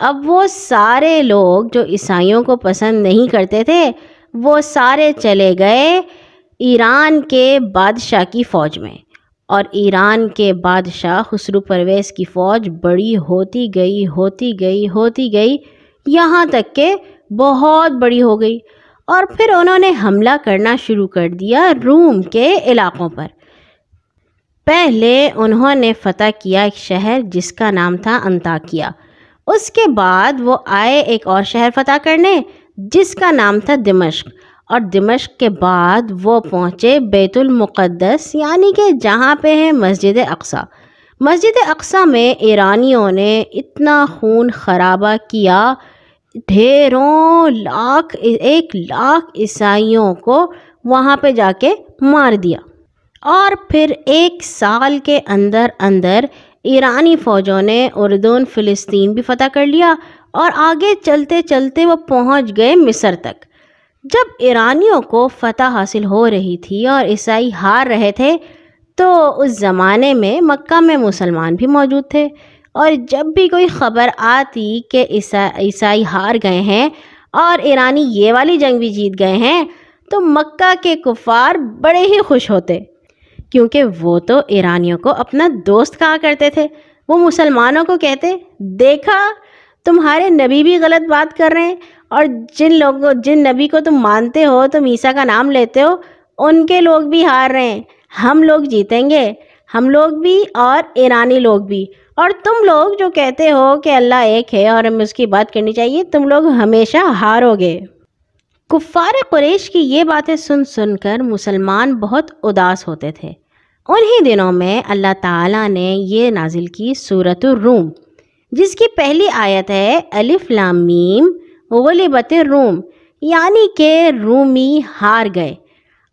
اب وہ سارے لوگ جو عیسائیوں کو پسند نہیں کرتے تھے وہ سارے چلے گئے ایران کے بادشاہ کی فوج میں، اور ایران کے بادشاہ خسرو پرویز کی فوج بڑی ہوتی گئی یہاں تک کہ بہت بڑی ہو گئی، اور پھر انہوں نے حملہ کرنا شروع کر دیا روم کے علاقوں پر۔ پہلے انہوں نے فتح کیا ایک شہر جس کا نام تھا انطاکیہ، اس کے بعد وہ آئے ایک اور شہر فتح کرنے جس کا نام تھا دمشق، اور دمشق کے بعد وہ پہنچے بیت المقدس، یعنی کہ جہاں پہ ہے مسجد اقصیٰ۔ مسجد اقصیٰ میں ایرانیوں نے اتنا خون خرابہ کیا، ڈھیروں لاکھ 1,00,000 عیسائیوں کو وہاں پہ جا کے مار دیا، اور پھر 1 سال کے اندر ایرانی فوجوں نے اردن فلسطین بھی فتح کر لیا، اور آگے چلتے چلتے وہ پہنچ گئے مصر تک۔ جب ایرانیوں کو فتح حاصل ہو رہی تھی اور عیسائی ہار رہے تھے تو اس زمانے میں مکہ میں مسلمان بھی موجود تھے، اور جب بھی کوئی خبر آتی کہ عیسائی ہار گئے ہیں اور ایرانی یہ والی جنگ بھی جیت گئے ہیں تو مکہ کے کفار بڑے ہی خوش ہوتے، کیونکہ وہ تو ایرانیوں کو اپنا دوست کہا کرتے تھے۔ وہ مسلمانوں کو کہتے، دیکھا تمہارے نبی بھی غلط بات کر رہے ہیں، اور جن نبی کو تم مانتے ہو، تم عیسیٰ کا نام لیتے ہو، ان کے لوگ بھی ہار رہے ہیں، ہم لوگ جیتیں گے، ہم لوگ بھی اور ایرانی لوگ بھی، اور تم لوگ جو کہتے ہو کہ اللہ ایک ہے اور ہمیں اس کی بات کرنی چاہیے، تم لوگ ہمیشہ ہارو گے۔ کفار قریش کی یہ باتیں سن کر مسلمان بہت اداس ہوتے تھے۔ انہی دنوں میں اللہ تعالیٰ نے یہ نازل کی سورۃ الروم، جس کی پہلی آیت ہے الف لام میم غلبت الروم، یعنی کہ رومی ہار گئے،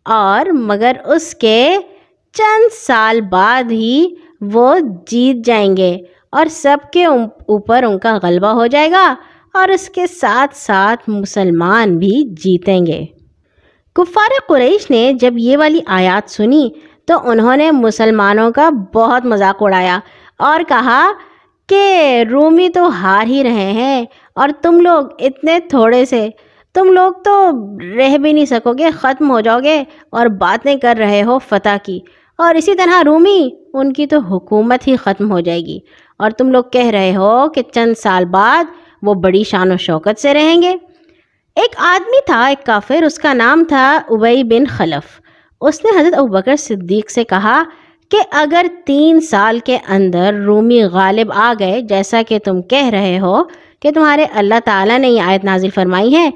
اور مگر اس کے چند سال بعد ہی وہ جیت جائیں گے، اور سب کے اوپر ان کا غلبہ ہو جائے گا، اور اس کے ساتھ ساتھ مسلمان بھی جیتیں گے۔ کفار قریش نے جب یہ والی آیات سنی تو انہوں نے مسلمانوں کا بہت مذاق اڑایا اور کہا کہ رومی تو ہار ہی رہے ہیں، اور تم لوگ اتنے تھوڑے سے، تم لوگ تو رہ بھی نہیں سکو گے، ختم ہو جاؤ گے، اور باتیں کر رہے ہو فتح کی، اور اسی طرح رومی، ان کی تو حکومت ہی ختم ہو جائے گی، اور تم لوگ کہہ رہے ہو کہ چند سال بعد وہ بڑی شان و شوکت سے رہیں گے۔ ایک آدمی تھا، ایک کافر، اس کا نام تھا ابی بن خلف۔ اس نے حضرت ابوبکر صدیق سے کہا کہ اگر 3 سال کے اندر رومی غالب آ گئے جیسا کہ تم کہہ رہے ہو کہ تمہارے اللہ تعالیٰ نے یہ آیت نازل فرمائی ہے،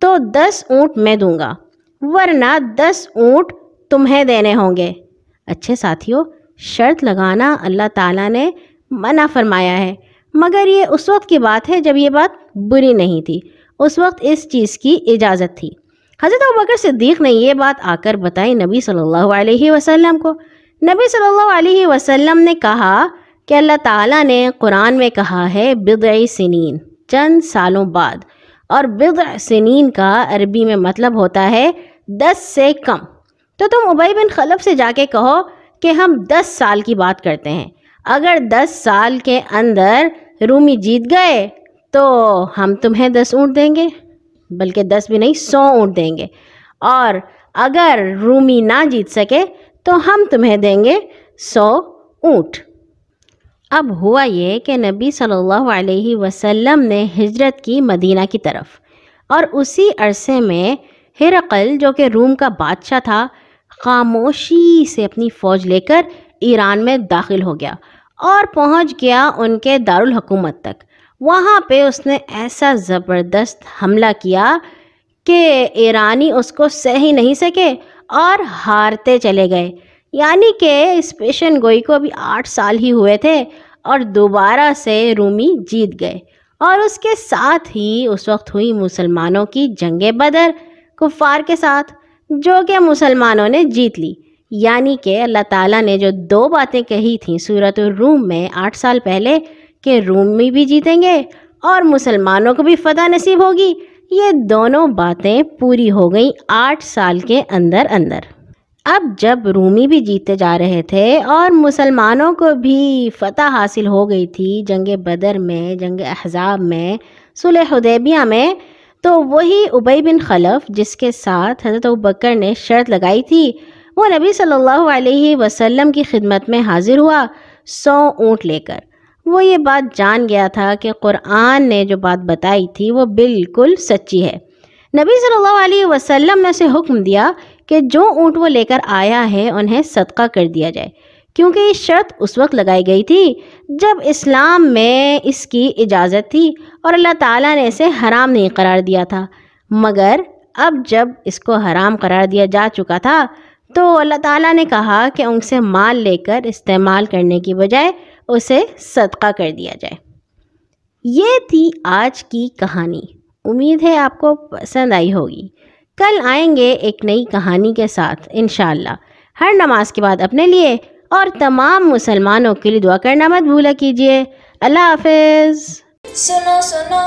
تو 10 اونٹ میں دوں گا، ورنہ 10 اونٹ تمہیں دینے ہوں گے۔ اچھے ساتھیوں، شرط لگانا اللہ تعالیٰ نے منع فرمایا ہے، مگر یہ اس وقت کی بات ہے جب یہ بات بری نہیں تھی، اس وقت اس چیز کی اجازت تھی۔ حضرت ابوبکر صدیق نے یہ بات آ کر بتائی نبی صلی اللہ علیہ وسلم کو۔ نبی صلی اللہ علیہ وسلم نے کہا کہ اللہ تعالیٰ نے قرآن میں کہا ہے بضع سنین، چند سالوں بعد، اور بضع سنین کا عربی میں مطلب ہوتا ہے 10 سے کم۔ تو تم ابی بن خلف سے جا کے کہو کہ ہم 10 سال کی بات کرتے ہیں، اگر 10 سال کے اندر رومی جیت گئے تو ہم تمہیں 10 اونٹ دیں گے، بلکہ 10 بھی نہیں 100 اونٹ دیں گے، اور اگر رومی نہ جیت سکے تو ہم تمہیں دیں گے 100 اونٹ۔ اب ہوا یہ کہ نبی صلی اللہ علیہ وسلم نے ہجرت کی مدینہ کی طرف، اور اسی عرصے میں ہرقل جو کہ روم کا بادشاہ تھا خاموشی سے اپنی فوج لے کر ایران میں داخل ہو گیا اور پہنچ گیا ان کے دارالحکومت تک۔ وہاں پہ اس نے ایسا زبردست حملہ کیا کہ ایرانی اس کو سہ ہی نہیں سکے اور ہارتے چلے گئے، یعنی کہ اس پیشن گوئی کو ابھی 8 سال ہی ہوئے تھے اور دوبارہ سے رومی جیت گئے۔ اور اس کے ساتھ ہی اس وقت ہوئی مسلمانوں کی جنگ بدر کفار کے ساتھ، جو کہ مسلمانوں نے جیت لی۔ یعنی کہ اللہ تعالیٰ نے جو 2 باتیں کہی تھیں سورۃ الروم میں 8 سال پہلے کہ رومی بھی جیتیں گے اور مسلمانوں کو بھی فتح نصیب ہوگی، یہ دونوں باتیں پوری ہو گئیں 8 سال کے اندر۔ اب جب رومی بھی جیتے جا رہے تھے اور مسلمانوں کو بھی فتح حاصل ہو گئی تھی جنگ بدر میں، جنگ احزاب میں، صلح حدیبیہ میں، تو وہی ابی بن خلف جس کے ساتھ حضرت ابوبکر نے شرط لگائی تھی، وہ نبی صلی اللہ علیہ وسلم کی خدمت میں حاضر ہوا 100 اونٹ لے کر۔ وہ یہ بات جان گیا تھا کہ قرآن نے جو بات بتائی تھی وہ بالکل سچی ہے۔ نبی صلی اللہ علیہ وسلم نے اسے حکم دیا کہ جو اونٹ وہ لے کر آیا ہے انہیں صدقہ کر دیا جائے، کیونکہ یہ شرط اس وقت لگائی گئی تھی جب اسلام میں اس کی اجازت تھی اور اللہ تعالیٰ نے اسے حرام نہیں قرار دیا تھا، مگر اب جب اس کو حرام قرار دیا جا چکا تھا تو اللہ تعالیٰ نے کہا کہ ان سے مال لے کر استعمال کرنے کی بجائے اسے صدقہ کر دیا جائے۔ یہ تھی آج کی کہانی۔ امید ہے آپ کو پسند آئی ہوگی۔ کل آئیں گے ایک نئی کہانی کے ساتھ انشاءاللہ۔ ہر نماز کے بعد اپنے لیے اور تمام مسلمانوں کے لیے دعا کرنا مت بھولا کیجیے۔ اللہ حافظ۔ سنو سنو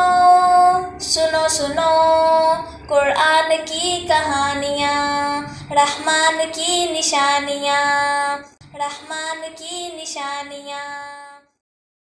سنو سنو قرآن کی کہانیاں، رحمان کی نشانیاں، رحمان کی نشانیاں۔